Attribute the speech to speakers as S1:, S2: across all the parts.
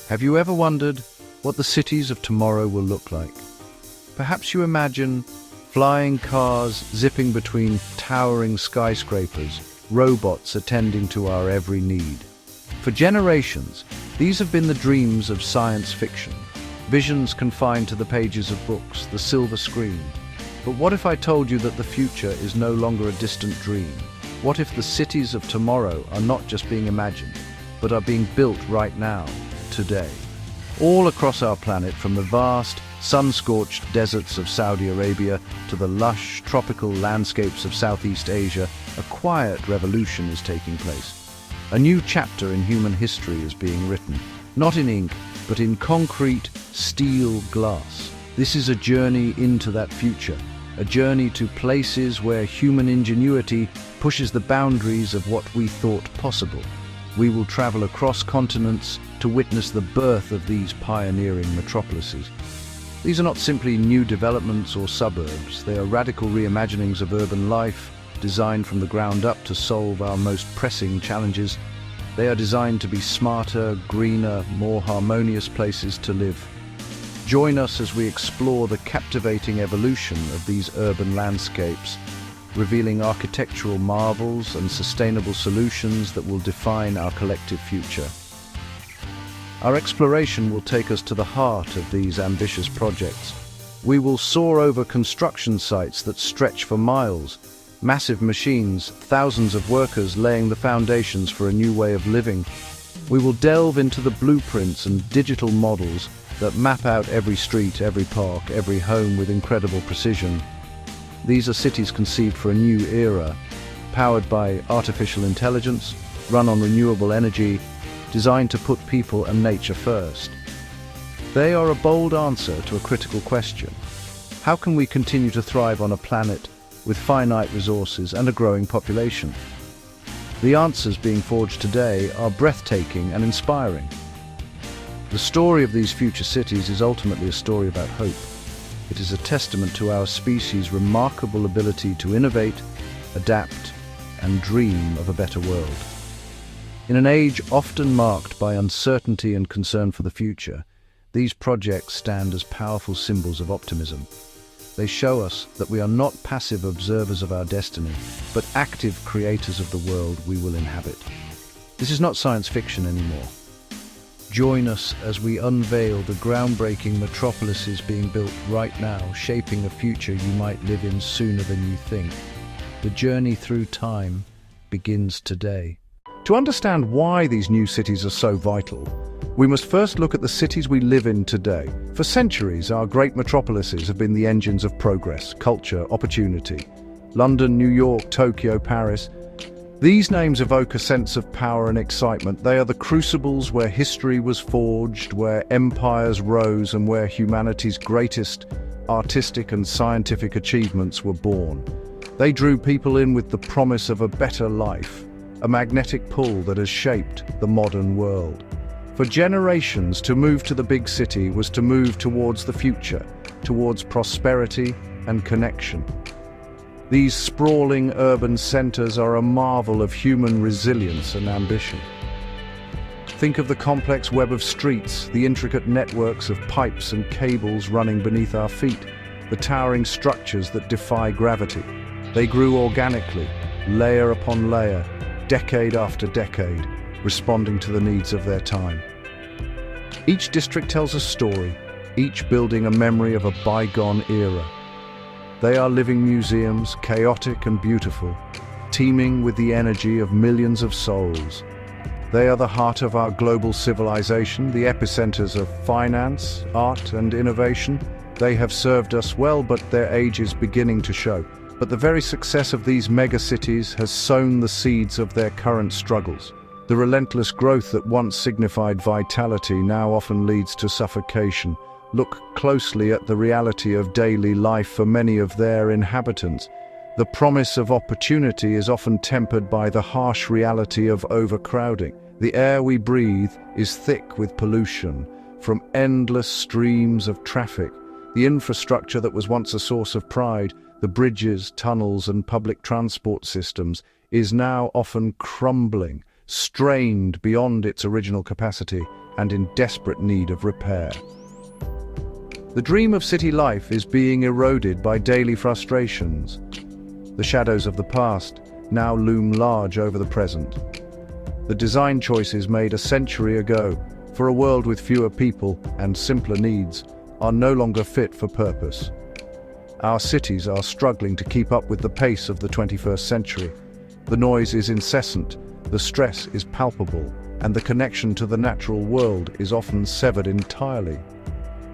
S1: Have you ever wondered what the cities of tomorrow will look like? Perhaps you imagine flying cars zipping between towering skyscrapers, robots attending to our every need. For generations, these have been the dreams of science fiction, visions confined to the pages of books, the silver screen. But what if I told you that the future is no longer a distant dream? What if the cities of tomorrow are not just being imagined, but are being built right now, today? All across our planet, from the vast, sun-scorched deserts of Saudi Arabia to the lush, tropical landscapes of Southeast Asia, a quiet revolution is taking place. A new chapter in human history is being written, not in ink, but in concrete, steel glass. This is a journey into that future, a journey to places where human ingenuity pushes the boundaries of what we thought possible. We will travel across continents to witness the birth of these pioneering metropolises. These are not simply new developments or suburbs, they are radical reimaginings of urban life, designed from the ground up to solve our most pressing challenges. They are designed to be smarter, greener, more harmonious places to live. Join us as we explore the captivating evolution of these urban landscapes, revealing architectural marvels and sustainable solutions that will define our collective future. Our exploration will take us to the heart of these ambitious projects. We will soar over construction sites that stretch for miles, massive machines, thousands of workers laying the foundations for a new way of living. We will delve into the blueprints and digital models that map out every street, every park, every home with incredible precision. These are cities conceived for a new era, powered by artificial intelligence, run on renewable energy, designed to put people and nature first. They are a bold answer to a critical question. How can we continue to thrive on a planet with finite resources and a growing population? The answers being forged today are breathtaking and inspiring. The story of these future cities is ultimately a story about hope. It is a testament to our species' remarkable ability to innovate, adapt, and dream of a better world. In an age often marked by uncertainty and concern for the future, these projects stand as powerful symbols of optimism. They show us that we are not passive observers of our destiny, but active creators of the world we will inhabit. This is not science fiction anymore. Join us as we unveil the groundbreaking metropolises being built right now, shaping a future you might live in sooner than you think. The journey through time begins today. To understand why these new cities are so vital, we must first look at the cities we live in today. For centuries, our great metropolises have been the engines of progress, culture, opportunity. London, New York, Tokyo, Paris. These names evoke a sense of power and excitement. They are the crucibles where history was forged, where empires rose, and where humanity's greatest artistic and scientific achievements were born. They drew people in with the promise of a better life, a magnetic pull that has shaped the modern world. For generations, to move to the big city was to move towards the future, towards prosperity and connection. These sprawling urban centers are a marvel of human resilience and ambition. Think of the complex web of streets, the intricate networks of pipes and cables running beneath our feet, the towering structures that defy gravity. They grew organically, layer upon layer, decade after decade, responding to the needs of their time. Each district tells a story, each building a memory of a bygone era. They are living museums, chaotic and beautiful, teeming with the energy of millions of souls. They are the heart of our global civilization, the epicenters of finance, art and innovation. They have served us well, but their age is beginning to show. But the very success of these megacities has sown the seeds of their current struggles. The relentless growth that once signified vitality now often leads to suffocation. Look closely at the reality of daily life for many of their inhabitants. The promise of opportunity is often tempered by the harsh reality of overcrowding. The air we breathe is thick with pollution from endless streams of traffic. The infrastructure that was once a source of pride, the bridges, tunnels, and public transport systems, is now often crumbling, strained beyond its original capacity. and in desperate need of repair. The dream of city life is being eroded by daily frustrations. The shadows of the past now loom large over the present. The design choices made a century ago for a world with fewer people and simpler needs are no longer fit for purpose. Our cities are struggling to keep up with the pace of the 21st century. The noise is incessant, the stress is palpable, and the connection to the natural world is often severed entirely.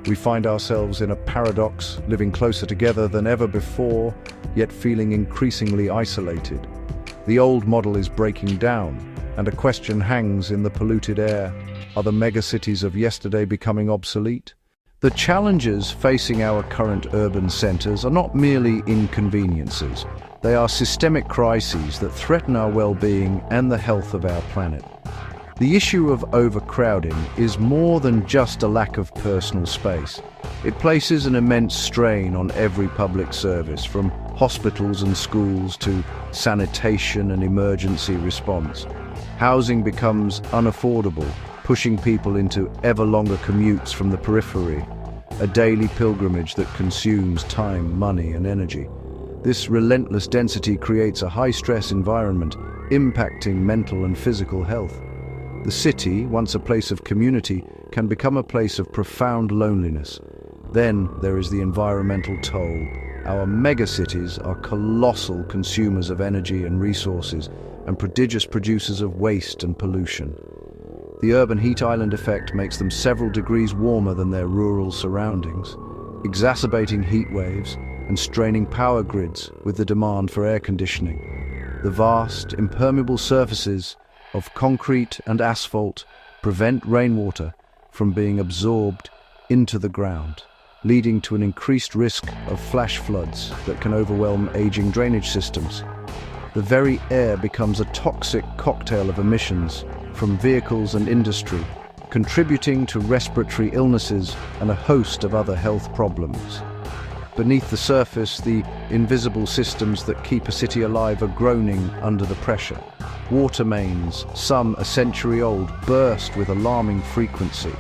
S1: We find ourselves in a paradox, living closer together than ever before, yet feeling increasingly isolated. The old model is breaking down, and a question hangs in the polluted air. Are the megacities of yesterday becoming obsolete? The challenges facing our current urban centers are not merely inconveniences. They are systemic crises that threaten our well-being and the health of our planet. The issue of overcrowding is more than just a lack of personal space. It places an immense strain on every public service, from hospitals and schools to sanitation and emergency response. Housing becomes unaffordable, pushing people into ever longer commutes from the periphery, a daily pilgrimage that consumes time, money, and energy. This relentless density creates a high-stress environment, impacting mental and physical health. The city, once a place of community, can become a place of profound loneliness. Then there is the environmental toll. Our megacities are colossal consumers of energy and resources, and prodigious producers of waste and pollution. The urban heat island effect makes them several degrees warmer than their rural surroundings, exacerbating heat waves and straining power grids with the demand for air conditioning. The vast, impermeable surfaces of concrete and asphalt prevent rainwater from being absorbed into the ground, leading to an increased risk of flash floods that can overwhelm aging drainage systems. The very air becomes a toxic cocktail of emissions from vehicles and industry, contributing to respiratory illnesses and a host of other health problems. Beneath the surface, the invisible systems that keep a city alive are groaning under the pressure. Water mains, some a century old, burst with alarming frequency.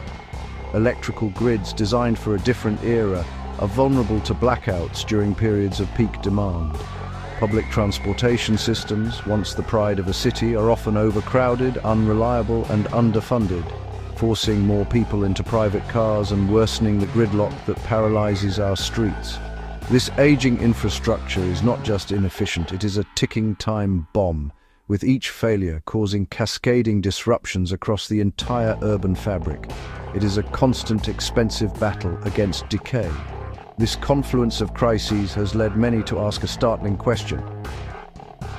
S1: Electrical grids designed for a different era are vulnerable to blackouts during periods of peak demand. Public transportation systems, once the pride of a city, are often overcrowded, unreliable, and underfunded, forcing more people into private cars and worsening the gridlock that paralyzes our streets. This aging infrastructure is not just inefficient, it is a ticking time bomb, with each failure causing cascading disruptions across the entire urban fabric. It is a constant, expensive battle against decay. This confluence of crises has led many to ask a startling question.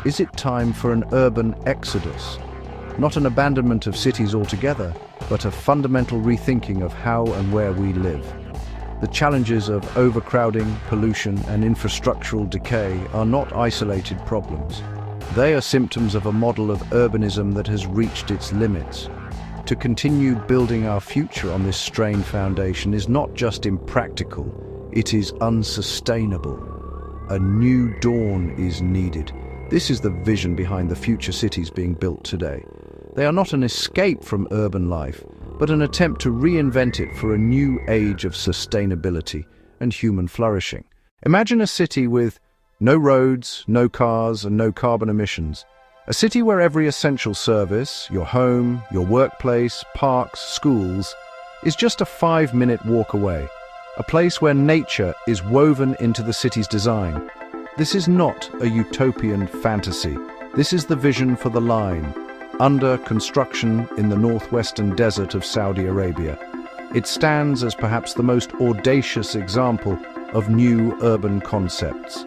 S1: Is it time for an urban exodus? Not an abandonment of cities altogether, but a fundamental rethinking of how and where we live. The challenges of overcrowding, pollution, and infrastructural decay are not isolated problems. They are symptoms of a model of urbanism that has reached its limits. To continue building our future on this strained foundation is not just impractical, it is unsustainable. A new dawn is needed. This is the vision behind the future cities being built today. They are not an escape from urban life, but an attempt to reinvent it for a new age of sustainability and human flourishing. Imagine a city with no roads, no cars, and no carbon emissions. A city where every essential service, your home, your workplace, parks, schools, is just a 5-minute walk away. A place where nature is woven into the city's design. This is not a utopian fantasy. This is the vision for the line, under construction in the northwestern desert of Saudi Arabia. It stands as perhaps the most audacious example of new urban concepts,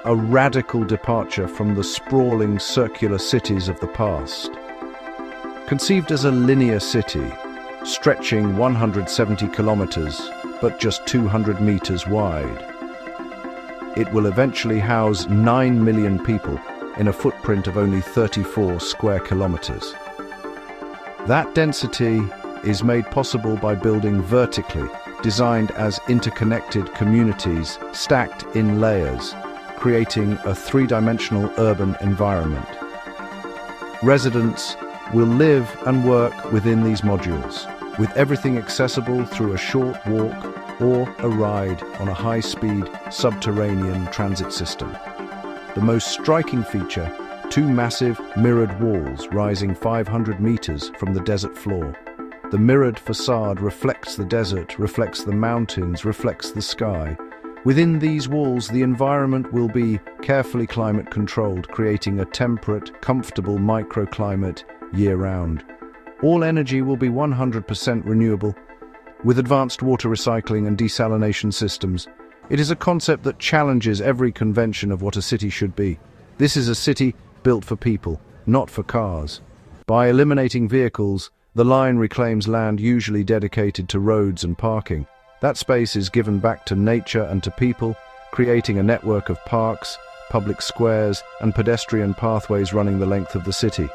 S1: a radical departure from the sprawling circular cities of the past. Conceived as a linear city, stretching 170 kilometers, but just 200 meters wide, it will eventually house 9 million people in a footprint of only 34 square kilometers. That density is made possible by building vertically, designed as interconnected communities stacked in layers, creating a three-dimensional urban environment. Residents will live and work within these modules, with everything accessible through a short walk or a ride on a high-speed subterranean transit system. The most striking feature, two massive mirrored walls rising 500 meters from the desert floor. The mirrored facade reflects the desert, reflects the mountains, reflects the sky. Within these walls, the environment will be carefully climate-controlled, creating a temperate, comfortable microclimate year-round. All energy will be 100% renewable, with advanced water recycling and desalination systems. It is a concept that challenges every convention of what a city should be. This is a city built for people, not for cars. By eliminating vehicles, the line reclaims land usually dedicated to roads and parking. That space is given back to nature and to people, creating a network of parks, public squares, and pedestrian pathways running the length of the city.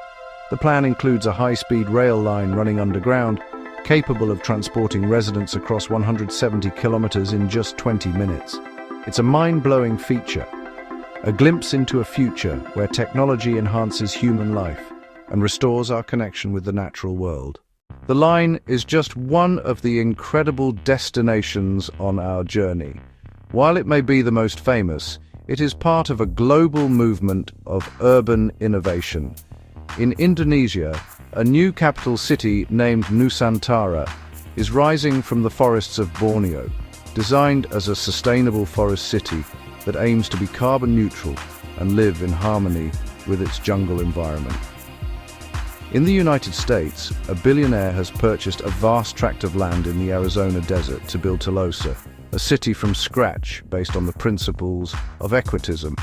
S1: The plan includes a high-speed rail line running underground, capable of transporting residents across 170 kilometers in just 20 minutes. It's a mind-blowing feature, a glimpse into a future where technology enhances human life and restores our connection with the natural world. The line is just one of the incredible destinations on our journey. While it may be the most famous, it is part of a global movement of urban innovation. In Indonesia, a new capital city named Nusantara is rising from the forests of Borneo, designed as a sustainable forest city that aims to be carbon neutral and live in harmony with its jungle environment. In the United States, a billionaire has purchased a vast tract of land in the Arizona desert to build TATU, a city from scratch based on the principles of equitism,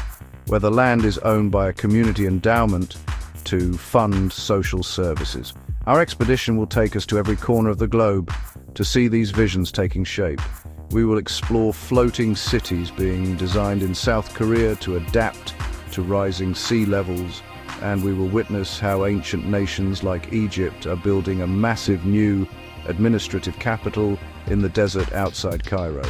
S1: where the land is owned by a community endowment to fund social services. Our expedition will take us to every corner of the globe to see these visions taking shape. We will explore floating cities being designed in South Korea to adapt to rising sea levels, and we will witness how ancient nations like Egypt are building a massive new administrative capital in the desert outside Cairo.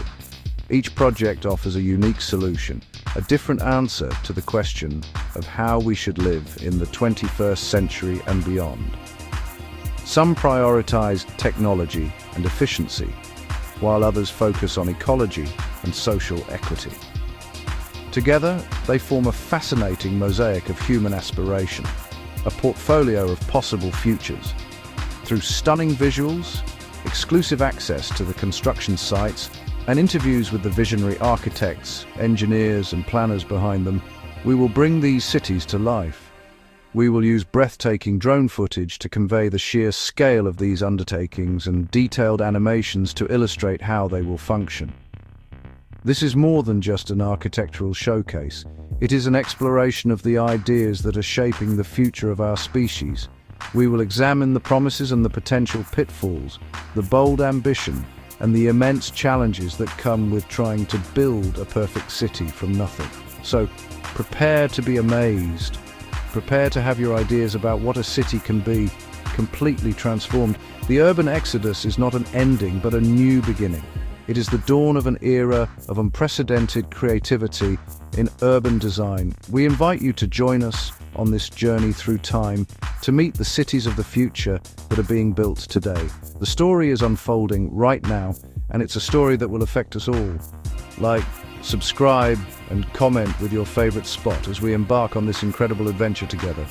S1: Each project offers a unique solution, a different answer to the question of how we should live in the 21st century and beyond. Some prioritize technology and efficiency, while others focus on ecology and social equity. Together, they form a fascinating mosaic of human aspiration, a portfolio of possible futures. Through stunning visuals, exclusive access to the construction sites, and interviews with the visionary architects, engineers, and planners behind them, we will bring these cities to life. We will use breathtaking drone footage to convey the sheer scale of these undertakings and detailed animations to illustrate how they will function. This is more than just an architectural showcase. It is an exploration of the ideas that are shaping the future of our species. We will examine the promises and the potential pitfalls, the bold ambition, and the immense challenges that come with trying to build a perfect city from nothing. So, prepare to be amazed. Prepare to have your ideas about what a city can be completely transformed. The urban exodus is not an ending, but a new beginning. It is the dawn of an era of unprecedented creativity in urban design. We invite you to join us on this journey through time to meet the cities of the future that are being built today. The story is unfolding right now, and it's a story that will affect us all. Like, subscribe, and comment with your favorite spot as we embark on this incredible adventure together,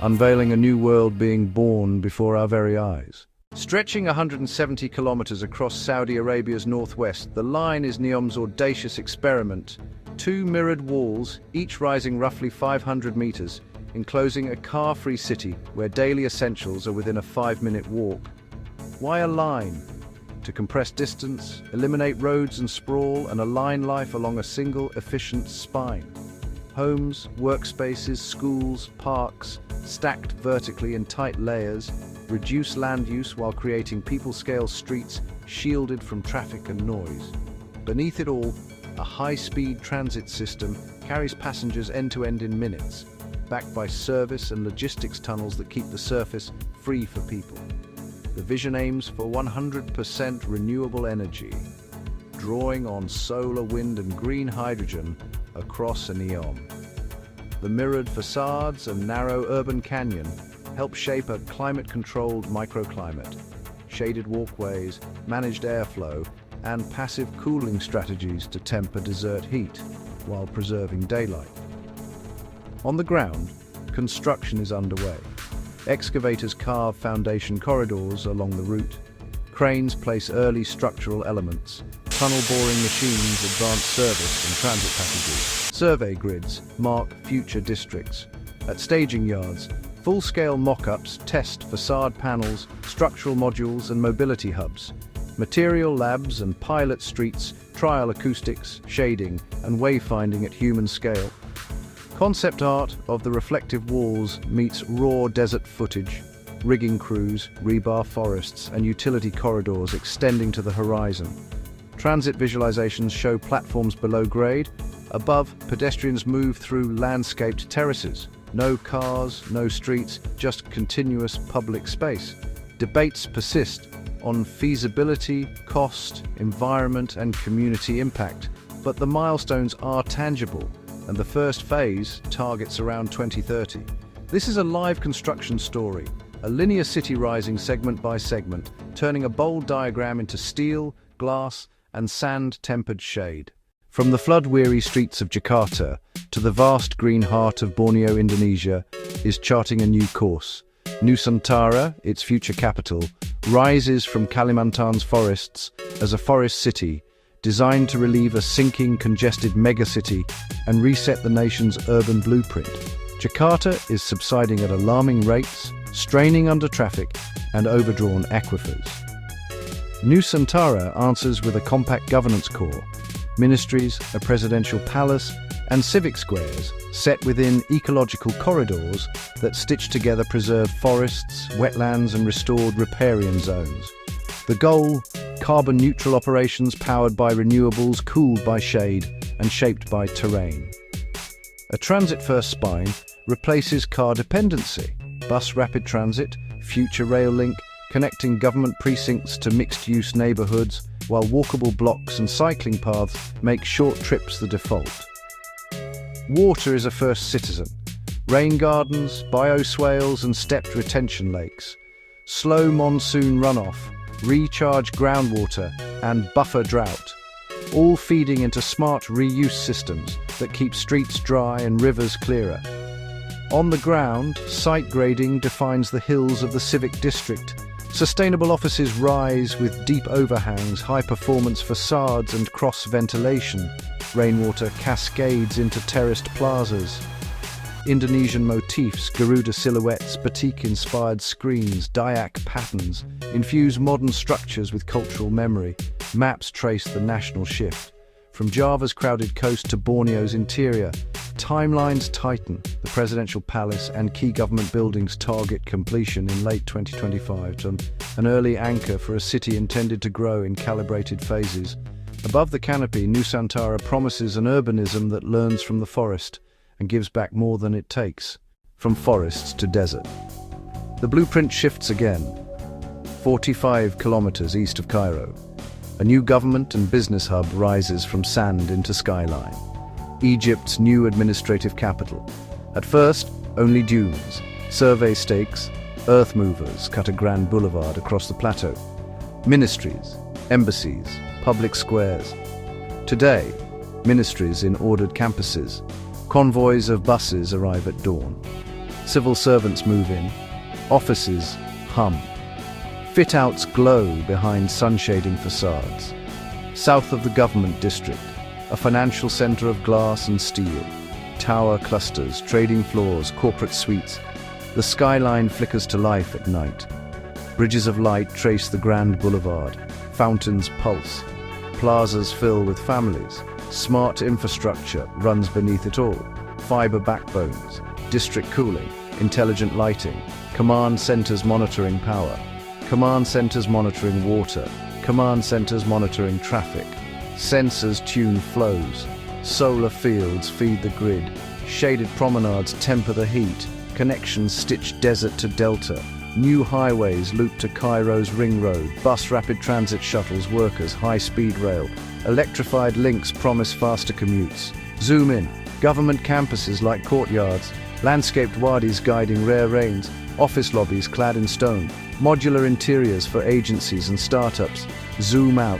S1: unveiling a new world being born before our very eyes. Stretching 170 kilometers across Saudi Arabia's northwest, the line is NEOM's audacious experiment. Two mirrored walls, each rising roughly 500 meters, enclosing a car-free city where daily essentials are within a 5-minute walk. Why a line? To compress distance, eliminate roads and sprawl, and align life along a single, efficient spine. Homes, workspaces, schools, parks, stacked vertically in tight layers, reduce land use while creating people-scale streets shielded from traffic and noise. Beneath it all, a high-speed transit system carries passengers end-to-end in minutes, backed by service and logistics tunnels that keep the surface free for people. The vision aims for 100% renewable energy, drawing on solar, wind, and green hydrogen across an eon. The mirrored facades and narrow urban canyon help shape a climate-controlled microclimate, shaded walkways, managed airflow, and passive cooling strategies to temper desert heat while preserving daylight. On the ground, construction is underway. Excavators carve foundation corridors along the route. Cranes place early structural elements. Tunnel boring machines advance service and transit packages. Survey grids mark future districts. At staging yards, full-scale mock-ups test facade panels, structural modules and mobility hubs. Material labs and pilot streets trial acoustics, shading and wayfinding at human scale. Concept art of the reflective walls meets raw desert footage, rigging crews, rebar forests and utility corridors extending to the horizon. Transit visualizations show platforms below grade. Above, pedestrians move through landscaped terraces. No cars, no streets, just continuous public space. Debates persist on feasibility, cost, environment and community impact, but the milestones are tangible, and the first phase targets around 2030. This is a live construction story, a linear city rising segment by segment, turning a bold diagram into steel, glass and sand-tempered shade. From the flood-weary streets of Jakarta to the vast green heart of Borneo, Indonesia, is charting a new course. Nusantara, its future capital, rises from Kalimantan's forests as a forest city, designed to relieve a sinking, congested megacity and reset the nation's urban blueprint. Jakarta is subsiding at alarming rates, straining under traffic and overdrawn aquifers. Nusantara answers with a compact governance core, ministries, a presidential palace, and civic squares set within ecological corridors that stitch together preserved forests, wetlands, and restored riparian zones. The goal: carbon-neutral operations powered by renewables, cooled by shade, and shaped by terrain. A transit-first spine replaces car dependency. Bus rapid transit, future rail link, connecting government precincts to mixed-use neighborhoods, while walkable blocks and cycling paths make short trips the default. Water is a first citizen. Rain gardens, bioswales and stepped retention lakes. Slow monsoon runoff, recharge groundwater and buffer drought, all feeding into smart reuse systems that keep streets dry and rivers clearer. On the ground, site grading defines the hills of the civic district. Sustainable offices rise with deep overhangs, high-performance facades and cross-ventilation. Rainwater cascades into terraced plazas. Indonesian motifs, Garuda silhouettes, batik-inspired screens, Dayak patterns infuse modern structures with cultural memory. Maps trace the national shift. From Java's crowded coast to Borneo's interior, timelines tighten. The presidential palace and key government buildings target completion in late 2025, an early anchor for a city intended to grow in calibrated phases. Above the canopy, Nusantara promises an urbanism that learns from the forest and gives back more than it takes, from forests to desert. The blueprint shifts again. 45 kilometers east of Cairo, a new government and business hub rises from sand into skyline. Egypt's new administrative capital. At first, only dunes, survey stakes, earth movers cut a grand boulevard across the plateau. Ministries, embassies, public squares. Today, ministries in ordered campuses. Convoys of buses arrive at dawn. Civil servants move in. Offices hum. Fit-outs glow behind sun-shading facades. South of the government district, a financial center of glass and steel. Tower clusters, trading floors, corporate suites. The skyline flickers to life at night. Bridges of light trace the grand boulevard. Fountains pulse. Plazas fill with families. Smart infrastructure runs beneath it all. Fiber backbones, district cooling, intelligent lighting, command centers monitoring power, command centers monitoring water, command centers monitoring traffic, sensors tune flows, solar fields feed the grid, shaded promenades temper the heat, connections stitch desert to delta, new highways loop to Cairo's ring road, bus rapid transit shuttles workers high-speed rail, electrified links promise faster commutes. Zoom in, government campuses like courtyards, landscaped wadis guiding rare rains, office lobbies clad in stone, Modular interiors for agencies and startups. Zoom out.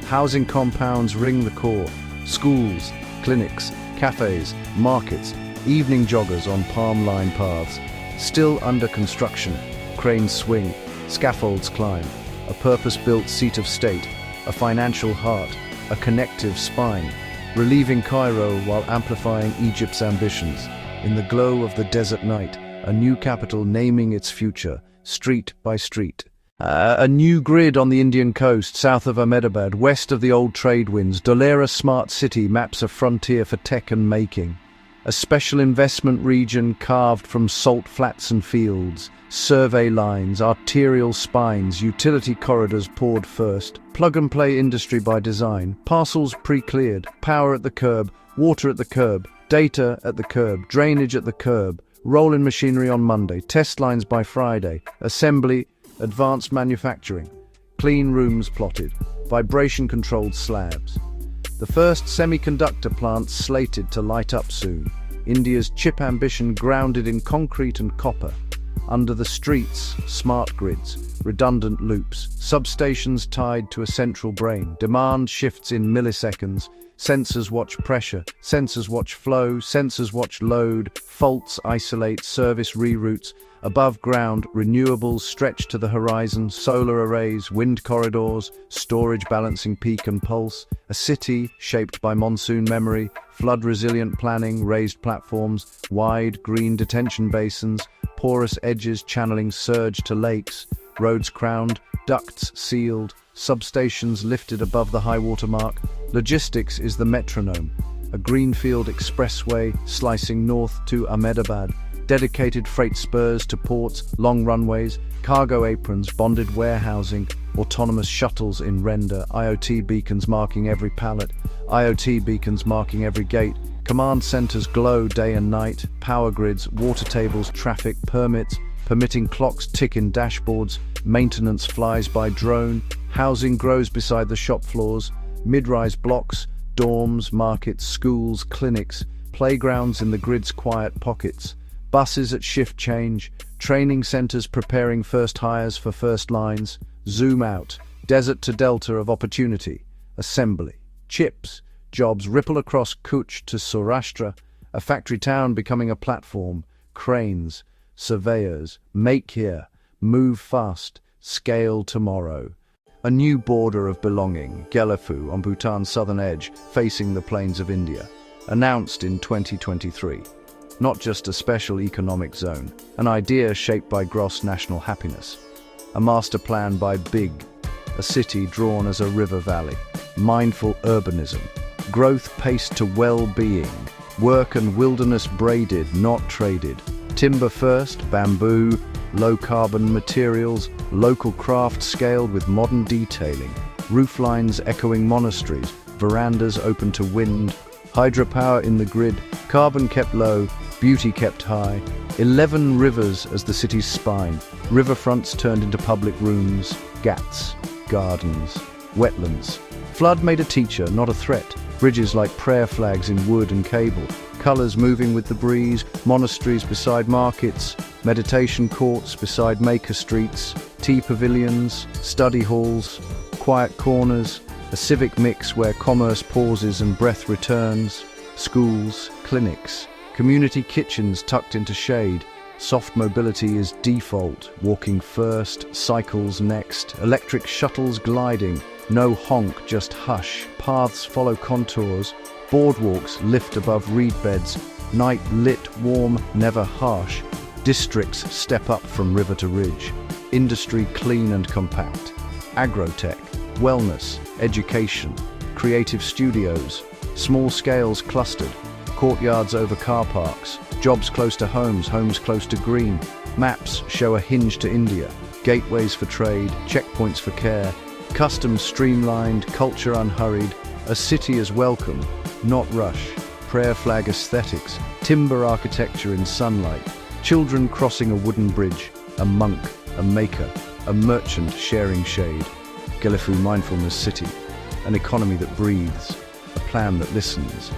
S1: Housing compounds ring the core. Schools, clinics, cafes, markets, evening joggers on palm-lined paths. Still under construction. Cranes swing, scaffolds climb. A purpose-built seat of state, a financial heart, a connective spine, relieving Cairo while amplifying Egypt's ambitions. In the glow of the desert night, a new capital naming its future, street by street. A new grid on the Indian coast, south of Ahmedabad, west of the old trade winds. DHOLERA Smart City maps a frontier for tech and making. A special investment region carved from salt flats and fields. Survey lines, arterial spines, utility corridors poured first. Plug-and-play industry by design. Parcels pre-cleared. Power at the curb, water at the curb, data at the curb, drainage at the curb. Roll-in machinery on Monday. Test lines by Friday. Assembly, advanced manufacturing. Clean rooms plotted. Vibration-controlled slabs. The first semiconductor plant slated to light up soon. India's chip ambition grounded in concrete and copper. Under the streets, smart grids, redundant loops, substations tied to a central brain. Demand shifts in milliseconds. Sensors watch pressure, sensors watch flow, sensors watch load, faults isolate, service reroutes. Above ground, renewables stretch to the horizon, solar arrays, wind corridors, storage balancing peak and pulse. A city shaped by monsoon memory, flood-resilient planning, raised platforms, wide green detention basins, porous edges channeling surge to lakes, roads crowned, ducts sealed, substations lifted above the high-water mark. Logistics is the metronome, a greenfield expressway slicing north to Ahmedabad. Dedicated freight spurs to ports, long runways, cargo aprons, bonded warehousing, autonomous shuttles in render, IoT beacons marking every pallet, IoT beacons marking every gate. Command centers glow day and night, power grids, water tables, traffic, permits, permitting clocks tick in dashboards, maintenance flies by drone, housing grows beside the shop floors, mid-rise blocks, dorms, markets, schools, clinics, playgrounds in the grid's quiet pockets, buses at shift change, training centers preparing first hires for first lines. Zoom out, desert to delta of opportunity, assembly, chips, jobs ripple across Kutch to Saurashtra, a factory town becoming a platform, cranes, surveyors, make here, move fast, scale tomorrow. A new border of belonging, GELEPHU on Bhutan's southern edge, facing the plains of India, announced in 2023. Not just a special economic zone, an idea shaped by gross national happiness. A master plan by BIG, a city drawn as a river valley, mindful urbanism, growth paced to well-being, work and wilderness braided, not traded, timber first, bamboo, low-carbon materials, local craft scaled with modern detailing, rooflines echoing monasteries, verandas open to wind, hydropower in the grid, carbon kept low, beauty kept high, 11 rivers as the city's spine, riverfronts turned into public rooms, ghats, gardens, wetlands. Flood made a teacher, not a threat, bridges like prayer flags in wood and cable, colors moving with the breeze, monasteries beside markets, meditation courts beside maker streets, tea pavilions, study halls, quiet corners, a civic mix where commerce pauses and breath returns, schools, clinics, community kitchens tucked into shade. Soft mobility is default, walking first, cycles next, electric shuttles gliding, no honk, just hush, paths follow contours, boardwalks lift above reed beds, night lit, warm, never harsh, districts step up from river to ridge, industry clean and compact, agrotech, wellness, education, creative studios, small scales clustered, courtyards over car parks, jobs close to homes, homes close to green. Maps show a hinge to India, gateways for trade, checkpoints for care, customs streamlined, culture unhurried, a city as welcome, not rush, prayer flag aesthetics, timber architecture in sunlight, children crossing a wooden bridge, a monk, a maker, a merchant sharing shade. GELEPHU Mindfulness City, an economy that breathes, a plan that listens,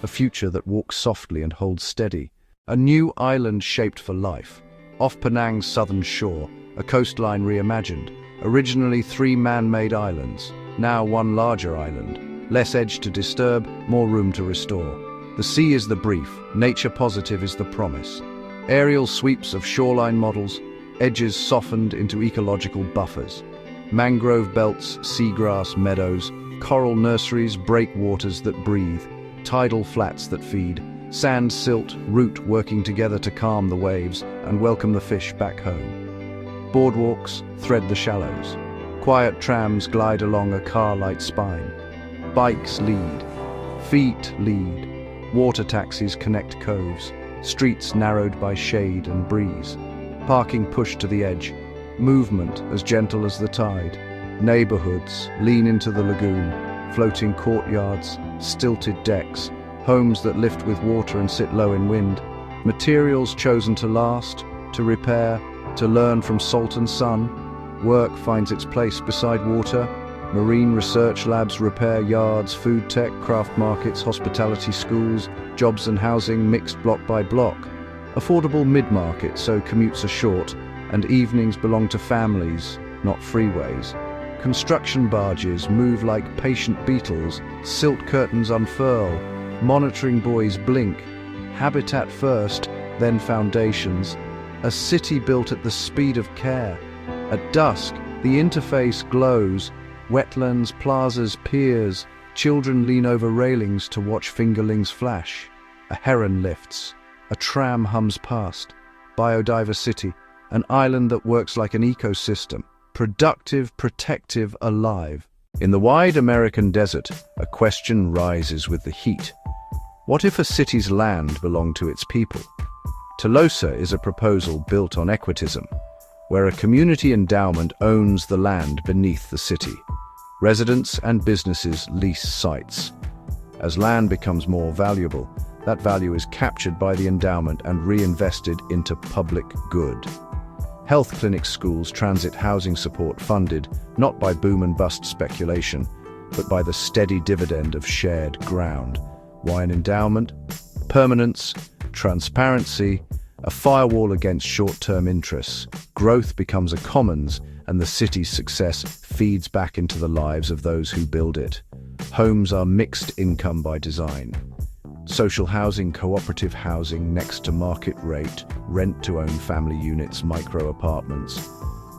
S1: a future that walks softly and holds steady. A new island shaped for life. Off Penang's southern shore, a coastline reimagined. Originally 3 man-made islands, now 1 larger island. Less edge to disturb, more room to restore. The sea is the brief, nature positive is the promise. Aerial sweeps of shoreline models, edges softened into ecological buffers. Mangrove belts, seagrass meadows, coral nurseries, breakwaters that breathe, tidal flats that feed, sand, silt, root working together to calm the waves and welcome the fish back home. Boardwalks thread the shallows. Quiet trams glide along a car-light spine. Bikes lead. Feet lead. Water taxis connect coves. Streets narrowed by shade and breeze. Parking pushed to the edge. Movement as gentle as the tide. Neighborhoods lean into the lagoon. Floating courtyards, stilted decks. Homes that lift with water and sit low in wind. Materials chosen to last, to repair, to learn from salt and sun. Work finds its place beside water. Marine research labs, repair yards, food tech, craft markets, hospitality schools, jobs and housing mixed block by block. Affordable mid-market so commutes are short, and evenings belong to families, not freeways. Construction barges move like patient beetles, silt curtains unfurl, monitoring buoys blink. Habitat first, then foundations. A city built at the speed of care. At dusk, the interface glows. Wetlands, plazas, piers. Children lean over railings to watch fingerlings flash. A heron lifts. A tram hums past. Biodiversity, an island that works like an ecosystem. Productive, protective, alive. In the wide American desert, a question rises with the heat. What if a city's land belonged to its people? TALOSA is a proposal built on equitism, where a community endowment owns the land beneath the city. Residents and businesses lease sites. As land becomes more valuable, that value is captured by the endowment and reinvested into public good. Health clinics, schools, transit, housing support funded not by boom and bust speculation, but by the steady dividend of shared ground. Why an endowment? Permanence, transparency, a firewall against short-term interests. Growth becomes a commons, and the city's success feeds back into the lives of those who build it. Homes are mixed income by design. Social housing, cooperative housing next to market rate, rent-to-own family units, micro-apartments.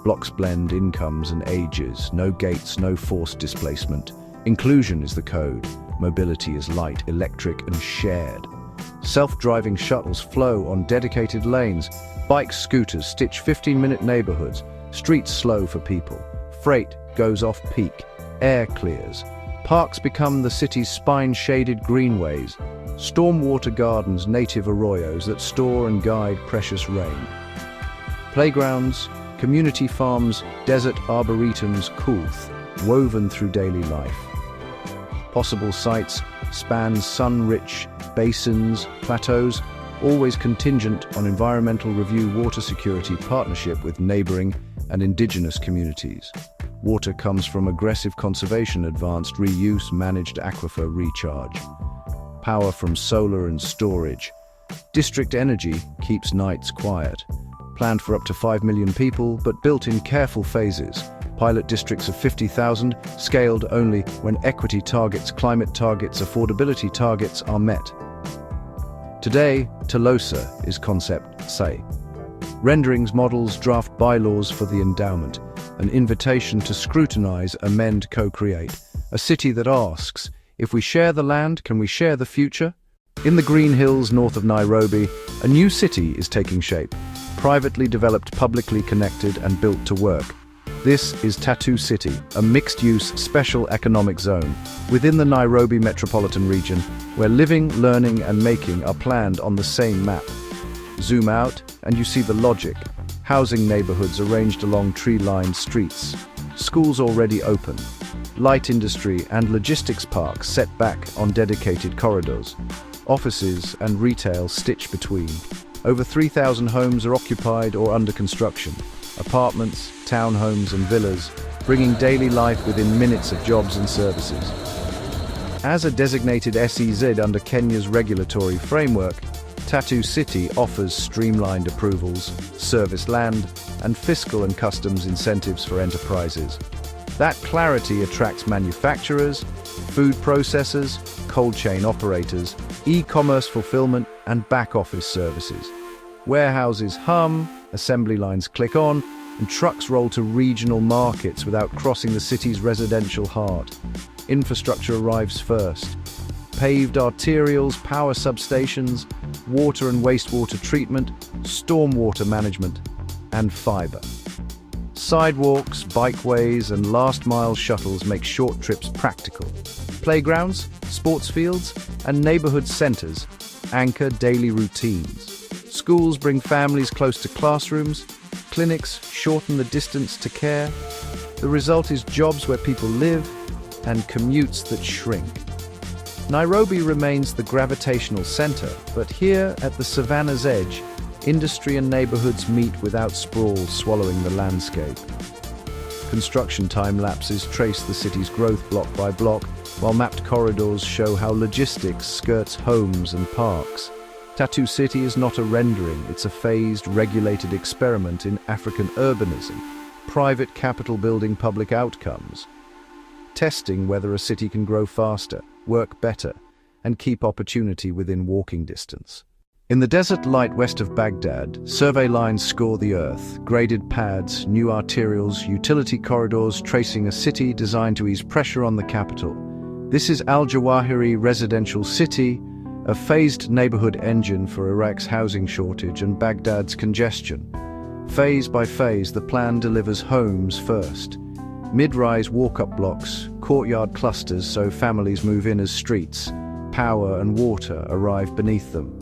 S1: Blocks blend incomes and ages, no gates, no forced displacement. Inclusion is the code. Mobility is light, electric, and shared. Self-driving shuttles flow on dedicated lanes. Bikes, scooters stitch 15-minute neighborhoods. Streets slow for people. Freight goes off-peak. Air clears. Parks become the city's spine-shaded greenways. Stormwater gardens, native arroyos that store and guide precious rain. Playgrounds, community farms, desert arboretums, kulth, woven through daily life. Possible sites span sun-rich basins, plateaus, always contingent on environmental review, water security, partnership with neighboring and indigenous communities. Water comes from aggressive conservation, advanced reuse, managed aquifer recharge. Power from solar and storage. District energy keeps nights quiet. Planned for up to 5 million people, but built in careful phases. Pilot districts of 50,000, scaled only when equity targets, climate targets, affordability targets are met. Today, TALOSA is concept say. Renderings, models, draft bylaws for the endowment. An invitation to scrutinize, amend, co-create. A city that asks, if we share the land, can we share the future? In the green hills north of Nairobi, a new city is taking shape. Privately developed, publicly connected, and built to work. This is TATU City, a mixed-use special economic zone within the Nairobi metropolitan region, where living, learning, and making are planned on the same map. Zoom out, and you see the logic. Housing neighborhoods arranged along tree-lined streets. Schools already open. Light industry and logistics parks set back on dedicated corridors. Offices and retail stitched between. Over 3,000 homes are occupied or under construction. Apartments, townhomes and villas, bringing daily life within minutes of jobs and services. As a designated SEZ under Kenya's regulatory framework, TATU City offers streamlined approvals, service land, and fiscal and customs incentives for enterprises. That clarity attracts manufacturers, food processors, cold chain operators, e-commerce fulfillment, and back-office services. Warehouses hum, assembly lines click on, and trucks roll to regional markets without crossing the city's residential heart. Infrastructure arrives first. Paved arterials, power substations, water and wastewater treatment, stormwater management, and fiber. Sidewalks, bikeways, and last-mile shuttles make short trips practical. Playgrounds, sports fields, and neighborhood centers anchor daily routines. Schools bring families close to classrooms, clinics shorten the distance to care. The result is jobs where people live and commutes that shrink. Nairobi remains the gravitational center, but here at the savannah's edge, industry and neighborhoods meet without sprawl swallowing the landscape. Construction time-lapses trace the city's growth block by block, while mapped corridors show how logistics skirts homes and parks. TATU City is not a rendering, it's a phased, regulated experiment in African urbanism, private capital building public outcomes, testing whether a city can grow faster, work better, and keep opportunity within walking distance. In the desert light west of Baghdad, survey lines score the earth, graded pads, new arterials, utility corridors tracing a city designed to ease pressure on the capital. This is Al-Jawahiri Residential City, a phased neighborhood engine for Iraq's housing shortage and Baghdad's congestion. Phase by phase, the plan delivers homes first. Mid-rise walk-up blocks, courtyard clusters so families move in as streets. Power and water arrive beneath them.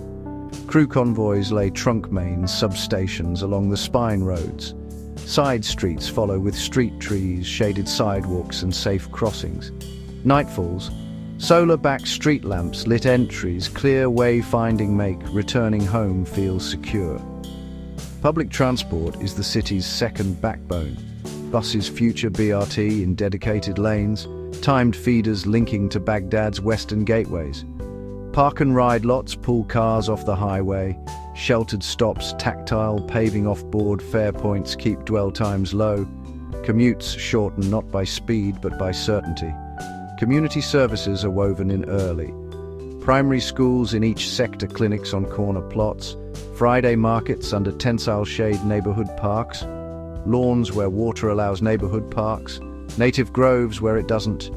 S1: Crew convoys lay trunk mains, substations along the spine roads. Side streets follow with street trees, shaded sidewalks and safe crossings. Nightfalls, solar-backed street lamps lit entries, clear wayfinding make returning home feel secure. Public transport is the city's second backbone. Buses future BRT in dedicated lanes, timed feeders linking to Baghdad's western gateways. Park and ride lots pull cars off the highway, sheltered stops, tactile paving off-board fare points keep dwell times low. Commutes shorten not by speed but by certainty. Community services are woven in early. Primary schools in each sector, clinics on corner plots, Friday markets under tensile shade neighborhood parks, lawns where water allows neighborhood parks, native groves where it doesn't.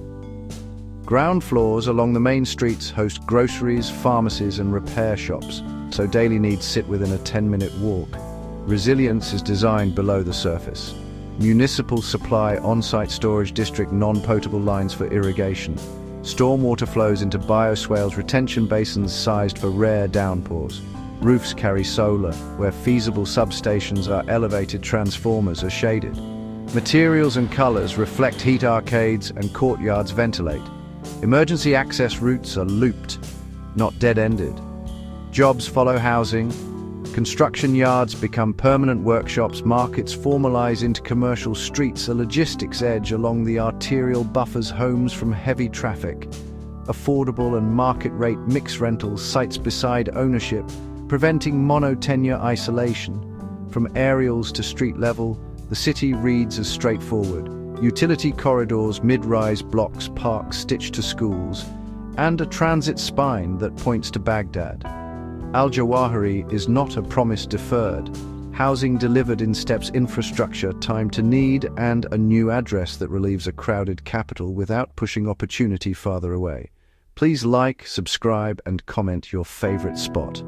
S1: Ground floors along the main streets host groceries, pharmacies and repair shops, so daily needs sit within a 10-minute walk. Resilience is designed below the surface. Municipal supply on-site storage district non-potable lines for irrigation. Stormwater flows into bioswales retention basins sized for rare downpours. Roofs carry solar, where feasible substations are elevated, transformers are shaded. Materials and colors reflect heat, arcades and courtyards ventilate. Emergency access routes are looped, not dead-ended. Jobs follow housing. Construction yards become permanent workshops, markets formalize into commercial streets, a logistics edge along the arterial buffers homes from heavy traffic. Affordable and market-rate mixed rentals, sites beside ownership, preventing mono-tenure isolation. From aerials to street level, the city reads as straightforward. Utility corridors, mid-rise blocks, parks stitched to schools, and a transit spine that points to Baghdad. Al-Jawahiri is not a promise deferred. Housing delivered in steps, infrastructure time to need, and a new address that relieves a crowded capital without pushing opportunity farther away. Please like, subscribe, and comment your favorite spot.